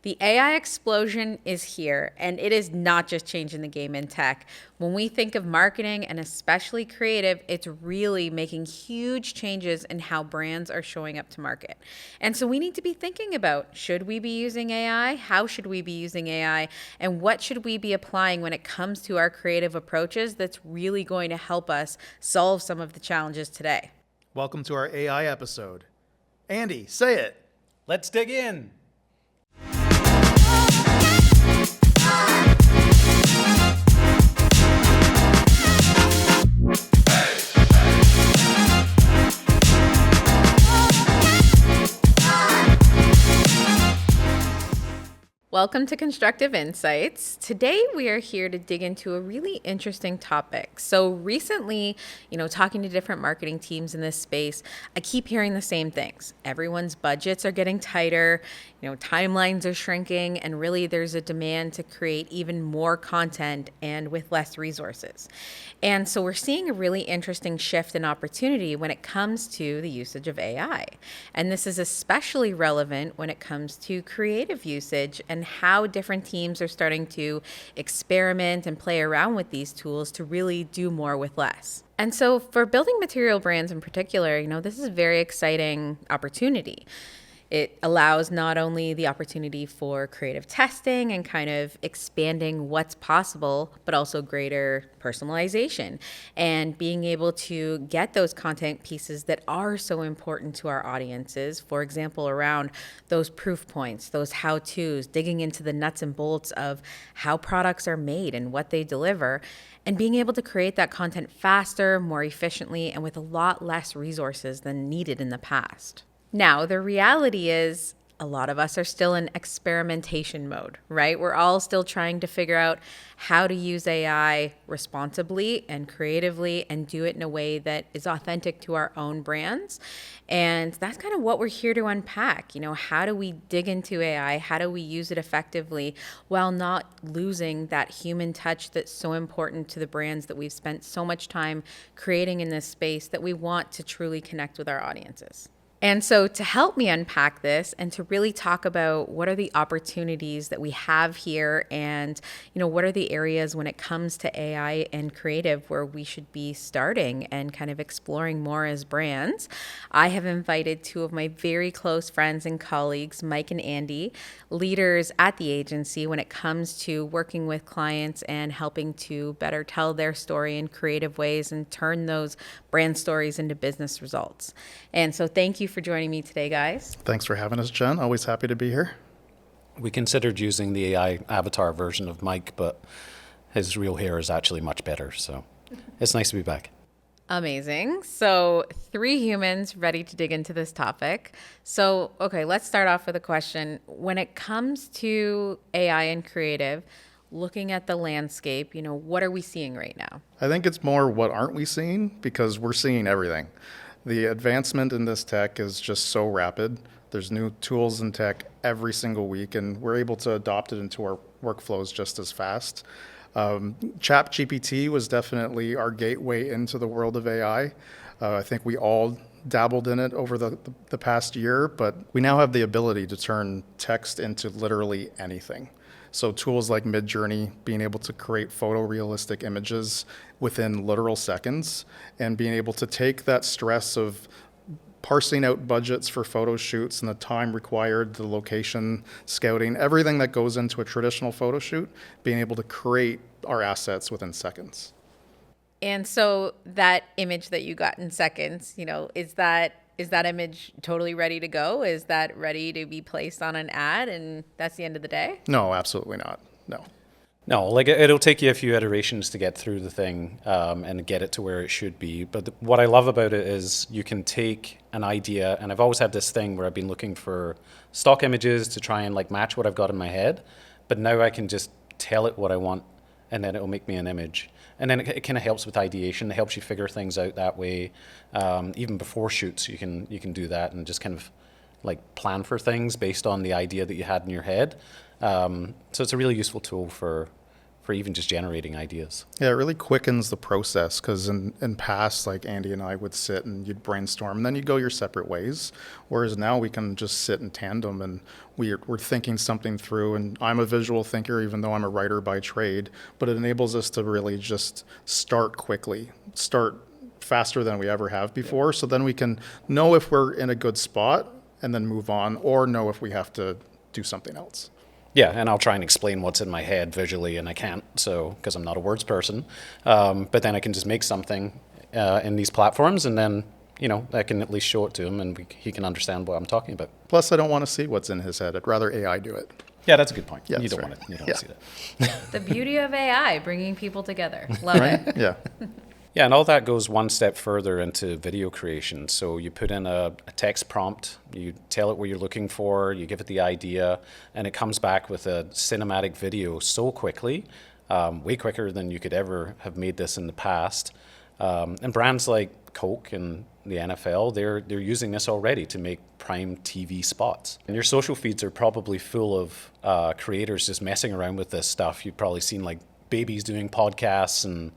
The AI explosion is here, and it is not just changing the game in tech. When we think of marketing and especially creative, it's really making huge changes in how brands are showing up to market. And so we need to be thinking about, should we be using AI? How should we be using AI? And what should we be applying when it comes to our creative approaches that's really going to help us solve some of the challenges today? Welcome to our AI episode. Andy, say it. Let's dig in. Welcome to Constructive Insights. Today we are here to dig into a really interesting topic. So recently, talking to different marketing teams in this space, I keep hearing the same things. Everyone's budgets are getting tighter, timelines are shrinking, and really there's a demand to create even more content and with less resources. And so we're seeing a really interesting shift in opportunity when it comes to the usage of AI. And this is especially relevant when it comes to creative usage and how different teams are starting to experiment and play around with these tools to really do more with less. And so for building material brands in particular, this is a very exciting opportunity. It allows not only the opportunity for creative testing and kind of expanding what's possible, but also greater personalization and being able to get those content pieces that are so important to our audiences. For example, around those proof points, those how-tos, digging into the nuts and bolts of how products are made and what they deliver, and being able to create that content faster, more efficiently, and with a lot less resources than needed in the past. Now, the reality is a lot of us are still in experimentation mode, right? We're all still trying to figure out how to use AI responsibly and creatively and do it in a way that is authentic to our own brands. And that's kind of what we're here to unpack. How do we dig into AI? How do we use it effectively while not losing that human touch that's so important to the brands that we've spent so much time creating in this space that we want to truly connect with our audiences? And so to help me unpack this and to really talk about what are the opportunities that we have here and, what are the areas when it comes to AI and creative where we should be starting and kind of exploring more as brands, I have invited two of my very close friends and colleagues, Mike and Andy, leaders at the agency when it comes to working with clients and helping to better tell their story in creative ways and turn those brand stories into business results. And so thank you for joining me today, guys. Thanks for having us, Jen. Always happy to be here. We considered using the AI avatar version of Mike, but his real hair is actually much better. So it's nice to be back. Amazing. So 3 humans ready to dig into this topic. So, okay, let's start off with a question. When it comes to AI and creative, looking at the landscape, what are we seeing right now? I think it's more what aren't we seeing, because we're seeing everything. The advancement in this tech is just so rapid. There's new tools in tech every single week, and we're able to adopt it into our workflows just as fast. ChatGPT was definitely our gateway into the world of AI. I think we all dabbled in it over the past year, but we now have the ability to turn text into literally anything. So tools like Midjourney, being able to create photorealistic images within literal seconds, and being able to take that stress of parsing out budgets for photo shoots and the time required, the location scouting, everything that goes into a traditional photo shoot, being able to create our assets within seconds. And so that image that you got in seconds, is that image totally ready to go? Is that ready to be placed on an ad and that's the end of the day? No, absolutely not. No, like it'll take you a few iterations to get through the thing and get it to where it should be. But what I love about it is you can take an idea, and I've always had this thing where I've been looking for stock images to try and match what I've got in my head. But now I can just tell it what I want, and then it'll make me an image. And then it kind of helps with ideation. It helps you figure things out that way. Even before shoots, you can do that and just kind of plan for things based on the idea that you had in your head. So it's a really useful tool for even just generating ideas. Yeah, it really quickens the process because in past, like Andy and I would sit and you'd brainstorm and then you'd go your separate ways. Whereas now we can just sit in tandem and we're thinking something through. And I'm a visual thinker, even though I'm a writer by trade, but it enables us to really just start quickly, start faster than we ever have before. So then we can know if we're in a good spot and then move on, or know if we have to do something else. Yeah, and I'll try and explain what's in my head visually, and I can't, so because I'm not a words person. But then I can just make something in these platforms, and then I can at least show it to him, and he can understand what I'm talking about. Plus, I don't want to see what's in his head. I'd rather AI do it. Yeah, that's a good point. Yeah, you don't right. want it. You don't want to see that. The beauty of AI, bringing people together. Love it. Yeah. Yeah, and all that goes one step further into video creation. So you put in a text prompt, you tell it what you're looking for, you give it the idea, and it comes back with a cinematic video so quickly, way quicker than you could ever have made this in the past. And brands like Coke and the NFL, they're using this already to make prime TV spots. And your social feeds are probably full of creators just messing around with this stuff. You've probably seen like babies doing podcasts and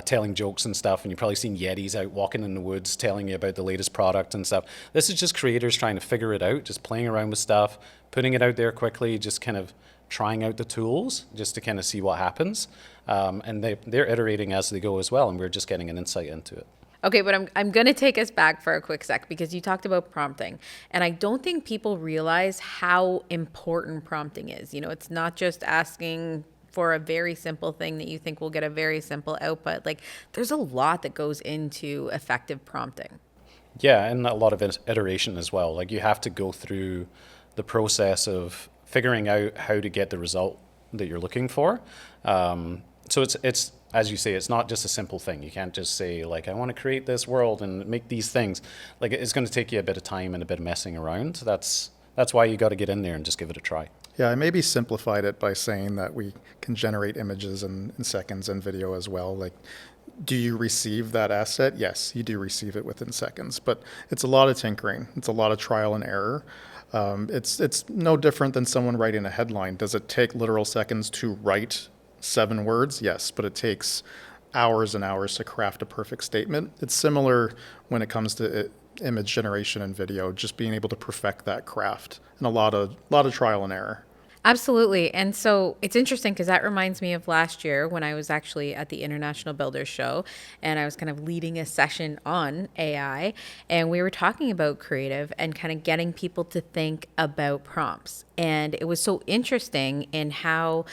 telling jokes and stuff, and you've probably seen Yetis out walking in the woods telling you about the latest product and stuff. This is just creators trying to figure it out, just playing around with stuff, putting it out there quickly, just kind of trying out the tools just to kind of see what happens. And they're iterating as they go as well, and we're just getting an insight into it. Okay, but I'm going to take us back for a quick sec because you talked about prompting. And I don't think people realize how important prompting is. It's not just asking for a very simple thing that you think will get a very simple output. Like, there's a lot that goes into effective prompting. Yeah, and a lot of iteration as well. Like, you have to go through the process of figuring out how to get the result that you're looking for. So it's as you say, it's not just a simple thing. You can't just say, like, I want to create this world and make these things. Like, it's going to take you a bit of time and a bit of messing around. That's why you got to get in there and just give it a try. Yeah, I maybe simplified it by saying that we can generate images in seconds and video as well. Like, do you receive that asset? Yes, you do receive it within seconds, but it's a lot of tinkering. It's a lot of trial and error. It's no different than someone writing a headline. Does it take literal seconds to write 7 words? Yes, but it takes hours and hours to craft a perfect statement. It's similar when it comes to image generation and video, just being able to perfect that craft, and a lot of trial and error. Absolutely. And so it's interesting because that reminds me of last year when I was actually at the International Builders Show and I was kind of leading a session on AI, and we were talking about creative and kind of getting people to think about prompts. And it was so interesting in how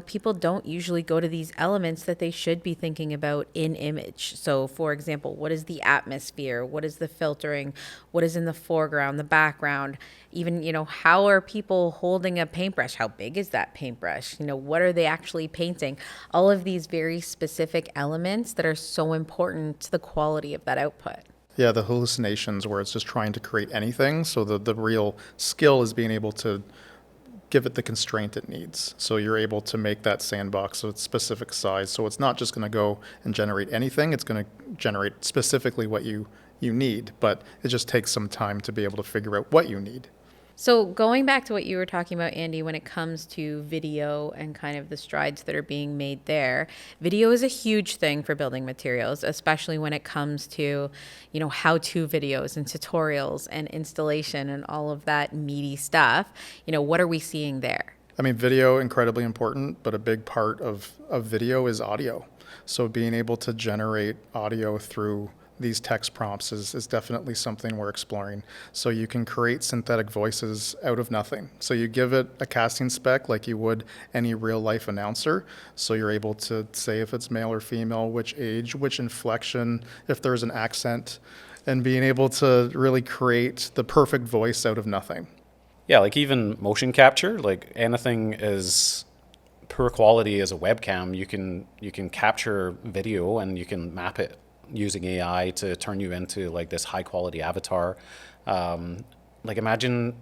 people don't usually go to these elements that they should be thinking about in image. So, for example, what is the atmosphere? What is the filtering? What is in the foreground, the background? Even, how are people holding a paintbrush? How big is that paintbrush? What are they actually painting? All of these very specific elements that are so important to the quality of that output. Yeah, the hallucinations where it's just trying to create anything. So the real skill is being able to give it the constraint it needs. So you're able to make that sandbox so it's specific size. So it's not just going to go and generate anything. It's going to generate specifically what you need, but it just takes some time to be able to figure out what you need. So going back to what you were talking about, Andy, when it comes to video and kind of the strides that are being made there, video is a huge thing for building materials, especially when it comes to, how-to videos and tutorials and installation and all of that meaty stuff. What are we seeing there? I mean, video, incredibly important, but a big part of video is audio. So being able to generate audio through these text prompts is definitely something we're exploring. So you can create synthetic voices out of nothing. So you give it a casting spec like you would any real life announcer. So you're able to say if it's male or female, which age, which inflection, if there's an accent, and being able to really create the perfect voice out of nothing. Yeah, like even motion capture, like anything is poor quality as a webcam, you can capture video and you can map it using AI to turn you into like this high quality avatar. Like imagine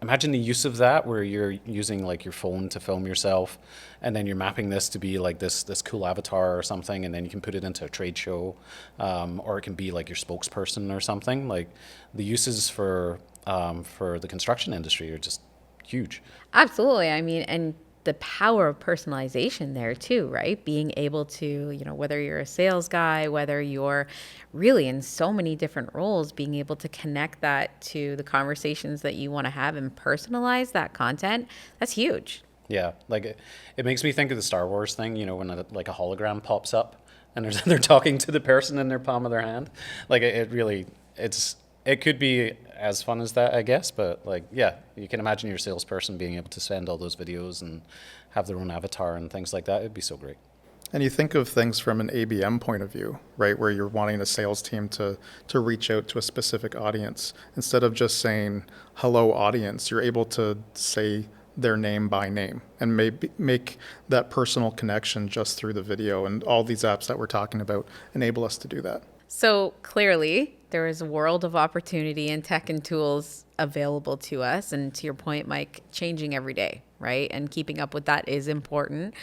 the use of that where you're using like your phone to film yourself and then you're mapping this to be like this cool avatar or something, and then you can put it into a trade show, or it can be like your spokesperson or something. Like the uses for the construction industry are just huge. Absolutely. I mean, and the power of personalization there too, right? Being able to, whether you're a sales guy, whether you're really in so many different roles, being able to connect that to the conversations that you want to have and personalize that content, that's huge. Yeah, like it makes me think of the Star Wars thing, when like a hologram pops up and they're talking to the person in their palm of their hand. Like it really, it could be as fun as that, I guess. But like, yeah, you can imagine your salesperson being able to send all those videos and have their own avatar and things like that. It'd be so great. And you think of things from an ABM point of view, right, where you're wanting a sales team to reach out to a specific audience. Instead of just saying, hello, audience, you're able to say their name by name and maybe make that personal connection just through the video. And all these apps that we're talking about enable us to do that. So clearly, there is a world of opportunity and tech and tools available to us. And to your point, Mike, changing every day, right? And keeping up with that is important.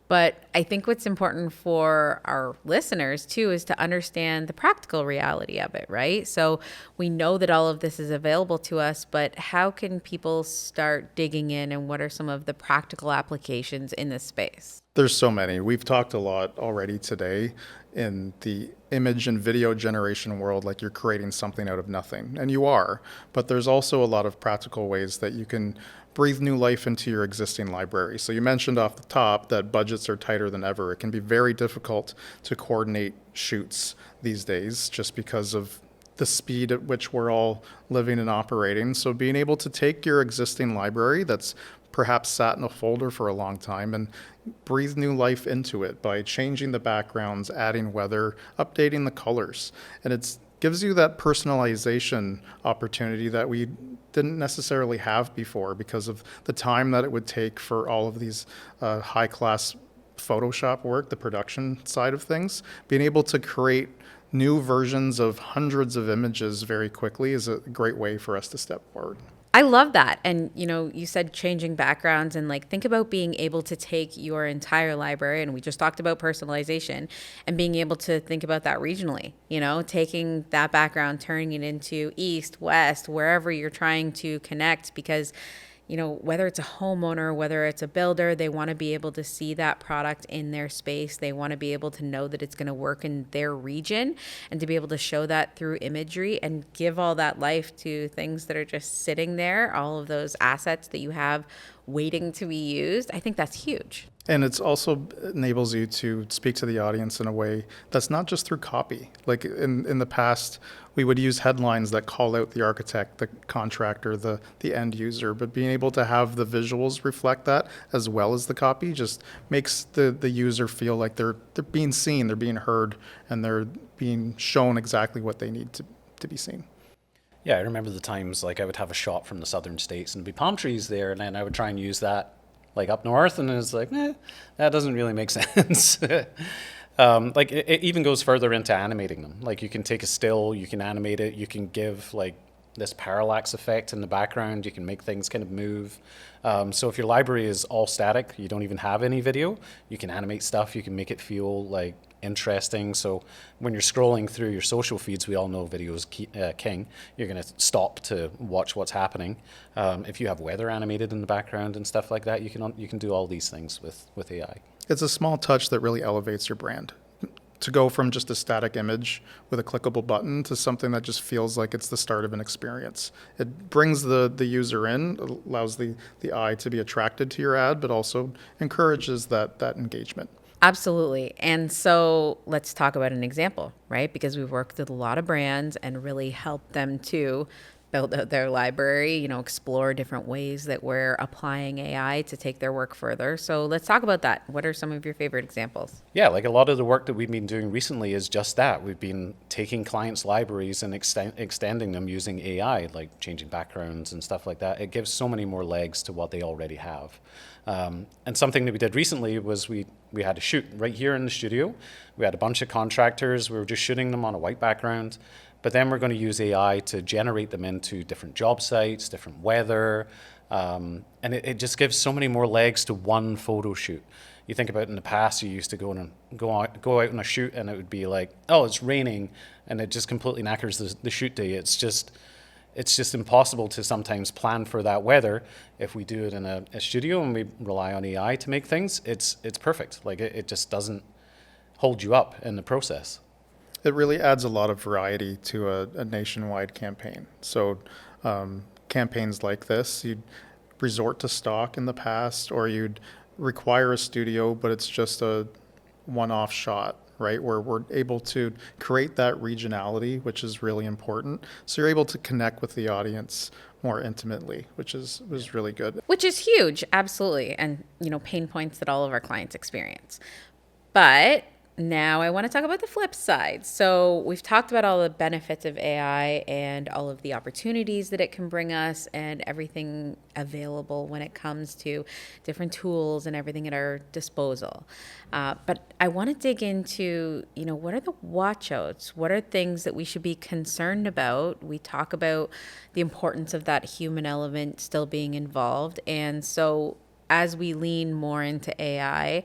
But I think what's important for our listeners too is to understand the practical reality of it, right? So we know that all of this is available to us, but how can people start digging in, and what are some of the practical applications in this space? There's so many. We've talked a lot already today in the image and video generation world, like you're creating something out of nothing, and you are. But there's also a lot of practical ways that you can breathe new life into your existing library. So you mentioned off the top that budgets are tighter than ever. It can be very difficult to coordinate shoots these days just because of the speed at which we're all living and operating. So being able to take your existing library that's perhaps sat in a folder for a long time and breathe new life into it by changing the backgrounds, adding weather, updating the colors. And it gives you that personalization opportunity that we didn't necessarily have before because of the time that it would take for all of these high-class Photoshop work, the production side of things. Being able to create new versions of hundreds of images very quickly is a great way for us to step forward. I love that. And, you said changing backgrounds, and like, think about being able to take your entire library. And we just talked about personalization, and being able to think about that regionally, taking that background, turning it into east, west, wherever you're trying to connect, because whether it's a homeowner, whether it's a builder, they want to be able to see that product in their space. They want to be able to know that it's going to work in their region, and to be able to show that through imagery and give all that life to things that are just sitting there, all of those assets that you have waiting to be used. I think that's huge. And it's also enables you to speak to the audience in a way that's not just through copy. Like in the past, we would use headlines that call out the architect, the contractor, the end user, but being able to have the visuals reflect that as well as the copy just makes the user feel like they're being seen, they're being heard, and they're being shown exactly what they need to be seen. Yeah, I remember the times like I would have a shot from the southern states and there'd be palm trees there, and then I would try and use that like up north, and it's like, that doesn't really make sense. Like it even goes further into animating them. Like you can take a still, you can animate it, you can give like this parallax effect in the background, you can make things kind of move. So if your library is all static, you don't even have any video, you can animate stuff, you can make it feel like interesting. So when you're scrolling through your social feeds, we all know video is king. You're going to stop to watch what's happening. If you have weather animated in the background and stuff like that, you can do all these things with AI. It's a small touch that really elevates your brand. To go from just a static image with a clickable button to something that just feels like it's the start of an experience. It brings the user in, allows the eye to be attracted to your ad, but also encourages that engagement. Absolutely. And so let's talk about an example, right? Because we've worked with a lot of brands and really helped them to build out their library, explore different ways that we're applying AI to take their work further. So let's talk about that. What are some of your favorite examples? Yeah, like a lot of the work that we've been doing recently is just that. We've been taking clients' libraries and extending them using AI, like changing backgrounds and stuff like that. It gives so many more legs to what they already have. And something that we did recently was we had a shoot right here in the studio. We had a bunch of contractors. We were just shooting them on a white background. But then we're going to use AI to generate them into different job sites, different weather. And it just gives so many more legs to one photo shoot. You think about in the past, you used to go out on a shoot and it would be like, oh, it's raining, and it just completely knackers the shoot day. it's just impossible to sometimes plan for that weather. If we do it in a studio and we rely on AI to make things, it's perfect. Like it just doesn't hold you up in the process. It really adds a lot of variety to a nationwide campaign. So campaigns like this, you'd resort to stock in the past, or you'd require a studio, but it's just a one-off shot, right? Where we're able to create that regionality, which is really important. So you're able to connect with the audience more intimately, which was really good. Which is huge, absolutely. And, pain points that all of our clients experience. But now I want to talk about the flip side. So we've talked about all the benefits of AI and all of the opportunities that it can bring us and everything available when it comes to different tools and everything at our disposal. But I want to dig into, what are the watchouts? What are things that we should be concerned about? We talk about the importance of that human element still being involved. And so as we lean more into AI,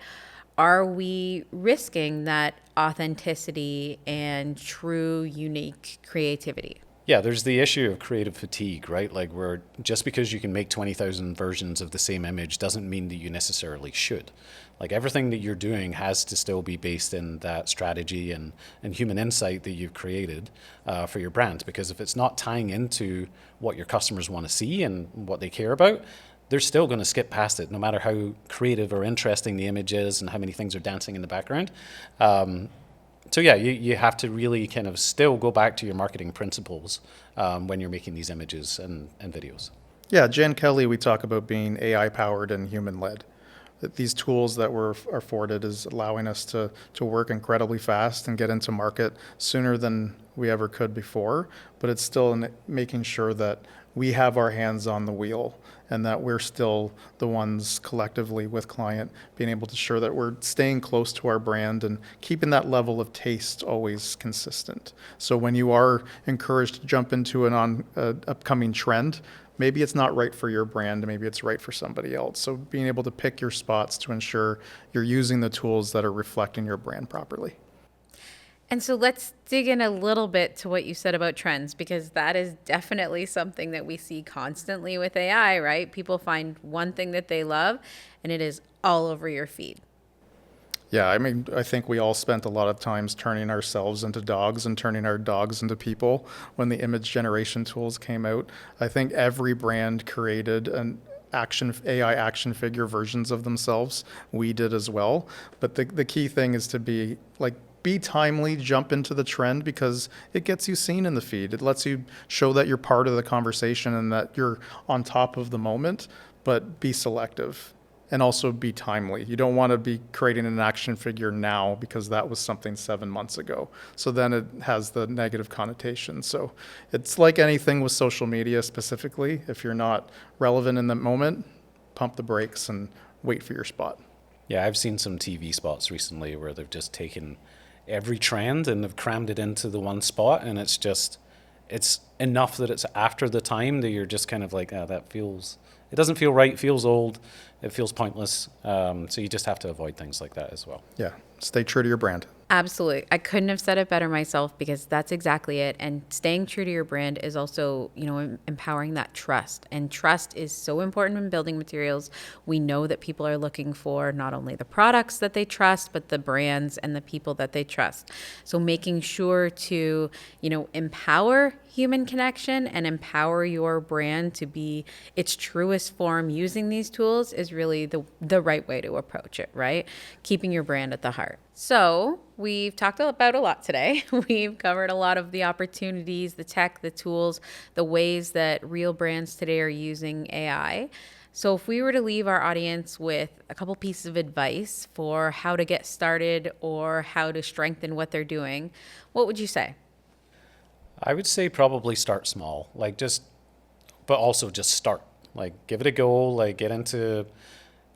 are we risking that authenticity and true, unique creativity? Yeah, there's the issue of creative fatigue, right? Like where just because you can make 20,000 versions of the same image doesn't mean that you necessarily should. Like everything that you're doing has to still be based in that strategy and human insight that you've created for your brand. Because if it's not tying into what your customers want to see and what they care about, they're still going to skip past it, no matter how creative or interesting the image is and how many things are dancing in the background. So yeah, you have to really kind of still go back to your marketing principles when you're making these images and videos. Yeah, Jen Kelly, we talk about being AI powered and human led. That these tools that we're afforded is allowing us to work incredibly fast and get into market sooner than we ever could before, but it's still in making sure that we have our hands on the wheel and that we're still the ones collectively with client being able to ensure that we're staying close to our brand and keeping that level of taste always consistent. So when you are encouraged to jump into an upcoming trend, maybe it's not right for your brand, maybe it's right for somebody else. So being able to pick your spots to ensure you're using the tools that are reflecting your brand properly. And so let's dig in a little bit to what you said about trends, because that is definitely something that we see constantly with AI, right? People find one thing that they love and it is all over your feed. Yeah, I mean, I think we all spent a lot of times turning ourselves into dogs and turning our dogs into people when the image generation tools came out. I think every brand created an AI action figure versions of themselves. We did as well. But the key thing is to be timely, jump into the trend because it gets you seen in the feed. It lets you show that you're part of the conversation and that you're on top of the moment, but be selective and also be timely. You don't want to be creating an action figure now because that was something 7 months ago. So then it has the negative connotation. So it's like anything with social media specifically. If you're not relevant in the moment, pump the brakes and wait for your spot. Yeah, I've seen some TV spots recently where they've just taken every trend and have crammed it into the one spot, and it's enough that it's after the time that you're just kind of like, it doesn't feel right, it feels old, it feels pointless. So you just have to avoid things like that as well. Yeah, stay true to your brand. Absolutely. I couldn't have said it better myself, because that's exactly it. And staying true to your brand is also, empowering that trust. And trust is so important in building materials. We know that people are looking for not only the products that they trust, but the brands and the people that they trust. So making sure to, empower human connection and empower your brand to be its truest form using these tools is really the right way to approach it, right? Keeping your brand at the heart. So we've talked about a lot today. We've covered a lot of the opportunities, the tech, the tools, the ways that real brands today are using AI. So if we were to leave our audience with a couple pieces of advice for how to get started or how to strengthen what they're doing, what would you say? I would say probably start small, but also just start. Like give it a go, like get into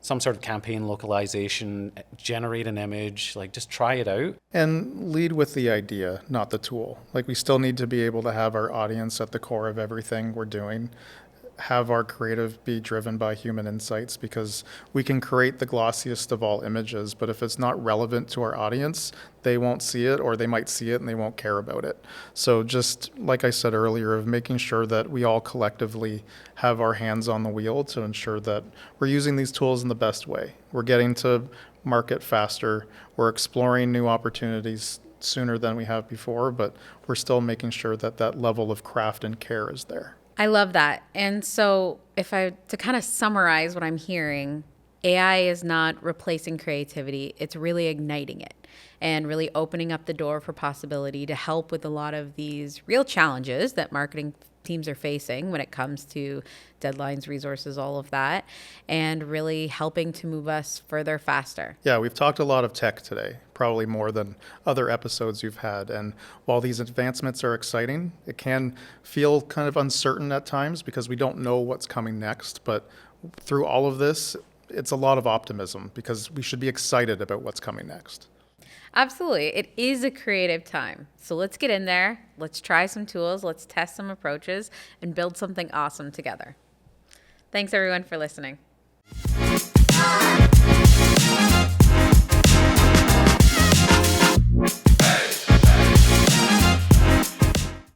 some sort of campaign localization, generate an image, just try it out. And lead with the idea, not the tool. We still need to be able to have our audience at the core of everything we're doing. have our creative be driven by human insights, because we can create the glossiest of all images, but if it's not relevant to our audience, they won't see it, or they might see it and they won't care about it. So just like I said earlier, of making sure that we all collectively have our hands on the wheel to ensure that we're using these tools in the best way. We're getting to market faster. We're exploring new opportunities sooner than we have before, but we're still making sure that that level of craft and care is there. I love that. And so, to kind of summarize what I'm hearing, AI is not replacing creativity, it's really igniting it and really opening up the door for possibility to help with a lot of these real challenges that marketing teams are facing when it comes to deadlines, resources, all of that, and really helping to move us further faster. Yeah, we've talked a lot of tech today, probably more than other episodes you've had. And while these advancements are exciting, it can feel kind of uncertain at times because we don't know what's coming next. But through all of this, it's a lot of optimism because we should be excited about what's coming next. Absolutely. It is a creative time. So let's get in there. Let's try some tools. Let's test some approaches and build something awesome together. Thanks everyone for listening.